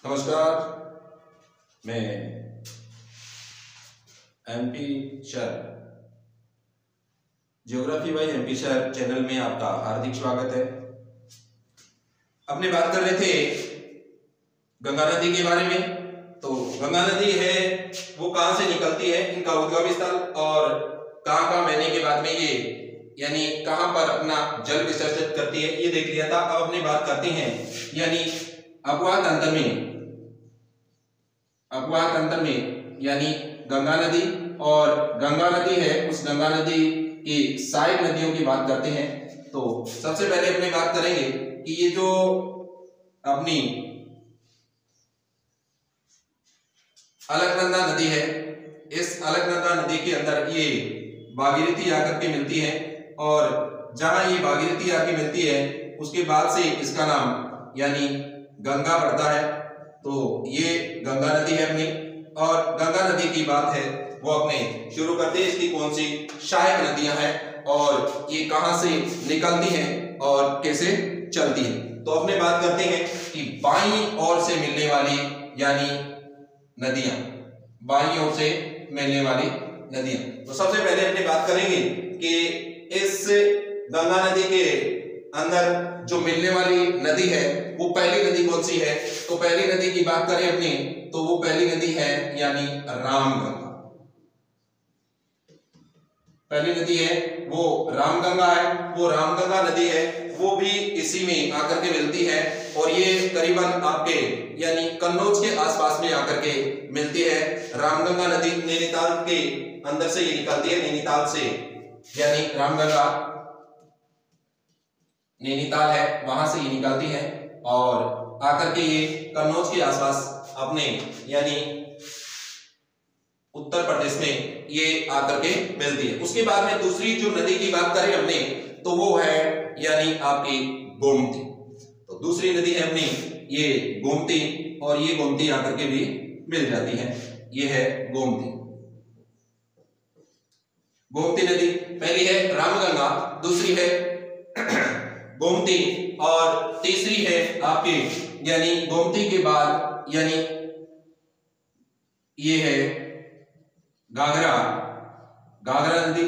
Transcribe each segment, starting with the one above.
नमस्कार, मैं MP sir geography bye MP sir channel में आपका हार्दिक स्वागत है। अपने बात कर रहे थे गंगा नदी के बारे में। तो गंगा नदी है वो कहां से निकलती है, इनका उद्गम स्थल और कहां बहने के बाद में ये यानी कहां पर अपना जल विसर्जित करती है ये देख लिया था। अब अपनी बात करते हैं यानी अपवाह तंत्र में यानी गंगा नदी, और गंगा नदी है उस गंगा नदी की सहायक नदियों की बात करते हैं। तो सबसे पहले अपने बात करेंगे कि ये जो अपनी अलकनंदा नदी है, इस अलकनंदा नदी के अंदर ये भागीरथी आकर के मिलती है, और जहां ये भागीरथी आके मिलती है उसके बाद से इसका नाम यानी गंगा पड़ता है। तो ये गंगा नदी है अपनी, और गंगा नदी की बात है वो अपने शुरू करते हैं। इसकी कौन सी सहायक नदियां हैं और ये कहां से निकलती हैं और कैसे चलती है। तो अपने बात करते हैं कि बाईं ओर से मिलने वाली यानी नदियां, बाईं ओर से मिलने वाली नदियां। तो सबसे पहले अपने बात करेंगे कि इस गंगा नदी के अंदर जो मिलने वाली नदी है वो पहली नदी कौन सी है। तो पहली नदी की बात करें अपनी तो वो पहली नदी है यानी रामगंगा। पहली नदी है वो रामगंगा है, वो रामगंगा नदी है वो भी इसी में आकर के मिलती है, और ये करीबन आपके यानी कन्नौज के आसपास में आकर के मिलती है। रामगंगा नदी नैनीताल के अंदर से ये निकलती है, नैनीताल से यानी रामगंगा नैनीताल है वहां से ये निकलती है, और आकर के ये कन्नौज के आसपास अपने यानी उत्तर प्रदेश में ये आकर के मिलती है। उसके बाद में दूसरी जो नदी की बात करें अपने तो वो है यानी आपकी गोमती। तो दूसरी नदी है अपनी ये गोमती, और ये गोमती आकर के भी मिल जाती है। ये है गोमती नदी। पहली है रामगंगा, दूसरी है गोमती, और तीसरी है आपकी यानी गोमती के बाद यानी ये है घाघरा नदी,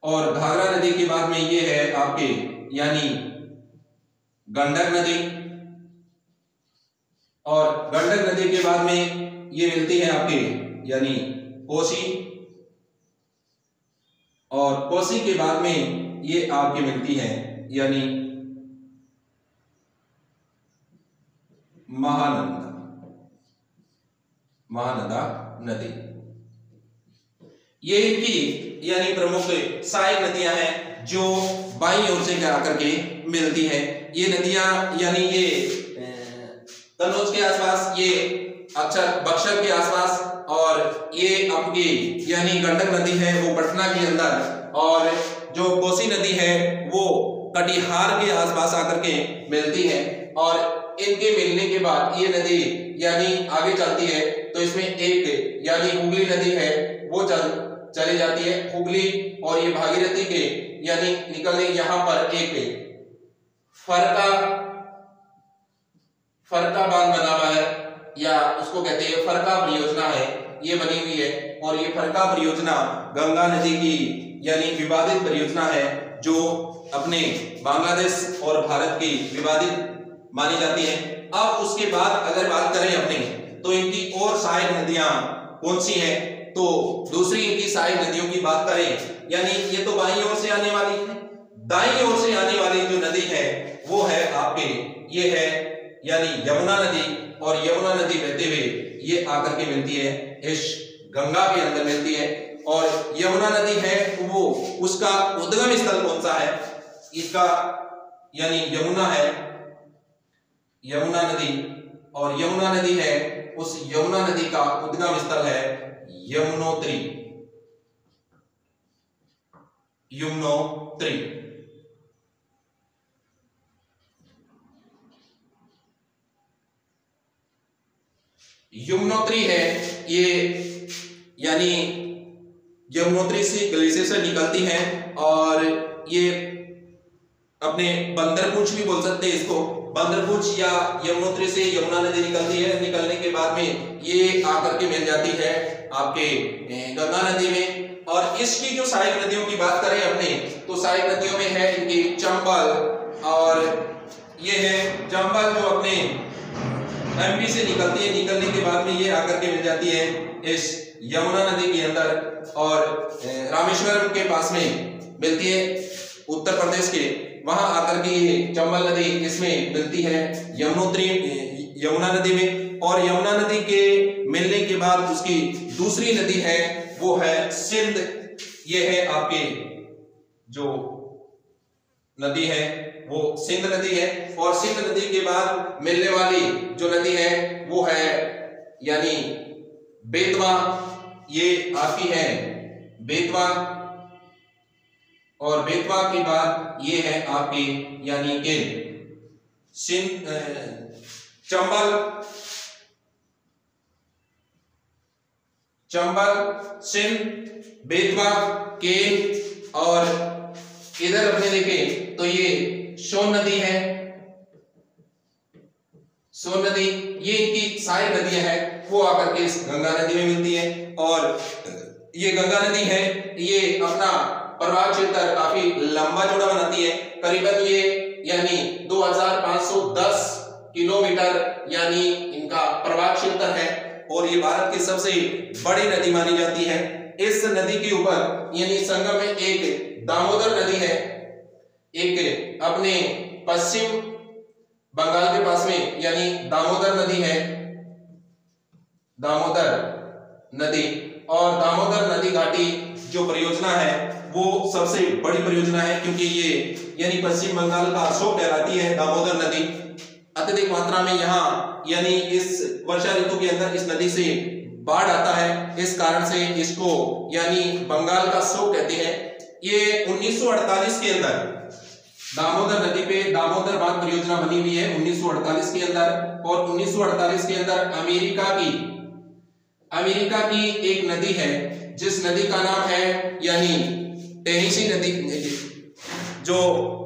और घाघरा नदी के बाद में ये है आपके यानी गंडक नदी, और गंडक नदी के बाद में ये मिलती है आपके यानी कोसी, और कोसी के बाद में ये आपके मिलती है यानी महानंदा नदी। ये इनकी यानी प्रमुख सहायक नदियां हैं जो बाईं ओर से आकर के मिलती है। ये नदियां यानी ये कन्नौज के आसपास, ये अक्षर बक्सर के आसपास, और ये आपकी यानी गंडक नदी है वो पटना के अंदर, और जो कोसी नदी है वो कटिहार के आसपास आकर के मिलती है। और इनके मिलने के बाद ये नदी यानी आगे चलती है तो इसमें एक यानी हुगली नदी है वो चली जाती है, हुगली, और ये भागीरथी के यानी निकलने यहाँ पर एक फरका बांध बना हुआ है, या उसको कहते हैं फरका परियोजना है, ये बनी हुई है। और ये फरका परियोजना गंगा नदी की यानी विवादित परियोजना है जो अपने बांग्लादेश और भारत की विवादित मानी जाती है। अब उसके बाद अगर बात करें अपने तो इनकी और सहायक नदियां कौन सी हैं, तो दूसरी इनकी सहायक नदियों की बात करें यानी ये तो बाईं ओर से आने वाली है, दाईं ओर से आने वाली जो नदी है वो है आपके ये है यानी यमुना नदी, और यमुना नदी बहते हुए ये आकर के मिलती है इस गंगा के अंदर मिलती है। और यमुना नदी है वो उसका उद्गम स्थल कौन सा है, इसका यानी यमुना है, यमुना नदी, और यमुना नदी है उस यमुना नदी का उद्गम स्थल है यमुनोत्री। यमुनोत्री है ये यानी यमुनोत्री से ग्लेशियर से निकलती है, और ये अपने बंदरपूंछ भी बोल सकते हैं इसको, बंदरपूंछ या यमुनोत्री से यमुना नदी निकलती है, निकलने के बाद में ये आकर के मिल जाती है आपके गंगा नदी में। और इसकी जो सहायक नदियों की बात करें अपने, तो सहायक नदियों में है इनकी चंबल, और ये है चंबल जो अपने एमपी से निकलती है, निकलने के बाद में ये आकर के मिल जाती है इस यमुना नदी के अंदर, और रामेश्वरम के पास में मिलती है उत्तर प्रदेश के, वहां आकर के ये चंबल नदी इसमें मिलती है यमुनोत्री यमुना नदी में। और यमुना नदी के मिलने के बाद उसकी दूसरी नदी है वो है सिंध। ये है आपके जो नदी है वो सिंध नदी है, और सिंध नदी के बाद मिलने वाली जो नदी है वो है यानी बेतवा। ये आपकी है बेतवा, और बेतवा के बाद ये है आपकी यानी कि सिंध चंबल सिंध बेतवा के, और इधर अपने देखें तो ये सोन नदी है, सोन नदी ये इनकी सहायक नदियां है, वो आकर के इस गंगा नदी में मिलती है। और ये गंगा नदी है ये अपना प्रवाह क्षेत्र काफी लंबा चौड़ा बनाती है, करीबन ये यानी 2510 किलोमीटर यानी इनका प्रवाह क्षेत्र है, और ये भारत की सबसे बड़ी नदी मानी जाती है। इस नदी के ऊपर यानी संगम में एक दामोदर नदी है, एक अपने पश्चिम बंगाल के पास में यानी दामोदर नदी है, दामोदर नदी। और दामोदर नदी घाटी जो परियोजना है वो सबसे बड़ी परियोजना है, क्योंकि ये यानी पश्चिम बंगाल का अशोक कहलाती है दामोदर नदी। अत्यधिक मात्रा में यहाँ यानी इस वर्षा ऋतु के अंदर इस नदी से बाढ़ आता है, इस कारण से इसको यानी बंगाल का अशोक कहते हैं। ये 1948 के अंदर दामोदर नदी पे दामोदर बांध परियोजना बनी हुई है 1948 के अंदर, और 1948 के अंदर अमेरिका की एक नदी है जिस नदी का नाम है यानी टेनेसी नदी। जो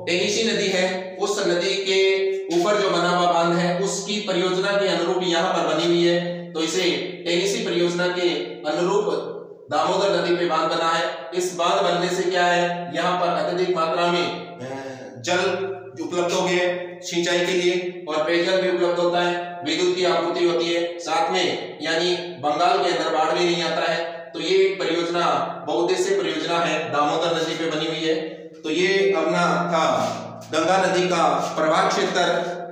टेनेसी नदी है उस नदी के ऊपर जो बना हुआ बांध है उसकी परियोजना के अनुरूप यहाँ पर बनी हुई है, तो इसे टेनेसी परियोजना के अनुरूप दामोदर नदी पे बांध बना है। इस बांध बनने से क्या है, यहाँ पर अत्यधिक मात्रा में जल उपलब्ध हो गया है सिंचाई के लिए, और पेयजल भी उपलब्ध होता है, विद्युत की आपूर्ति होती है, साथ में यानी बंगाल के अंदर बाढ़ भी नहीं आता है। तो ये परियोजना बहुउद्देशीय परियोजना है, दामोदर नदी पे बनी हुई है। तो ये अपना था गंगा नदी का प्रवाह क्षेत्र,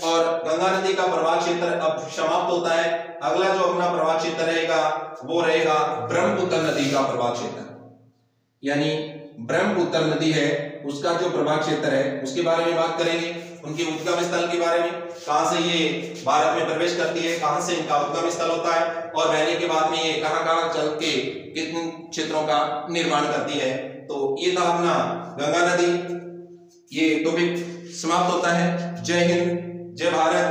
और गंगा नदी का प्रवाह क्षेत्र अब समाप्त होता है। अगला जो अपना प्रवाह क्षेत्र रहेगा वो रहेगा ब्रह्मपुत्र नदी का प्रवाह क्षेत्र, यानी ब्रह्मपुत्र नदी है उसका जो प्रवाह क्षेत्र है उसके बारे में बात करेंगे, उनके उद्गम स्थल के बारे में, कहां से ये भारत में प्रवेश करती है, कहां से इनका उद्गम स्थल होता है, और बहने के बाद में ये कहां-कहां चल के किन क्षेत्रों का निर्माण करती है। तो ये था अपना गंगा नदी। ये टॉपिक समाप्त होता है। जय हिंद, जय भारत।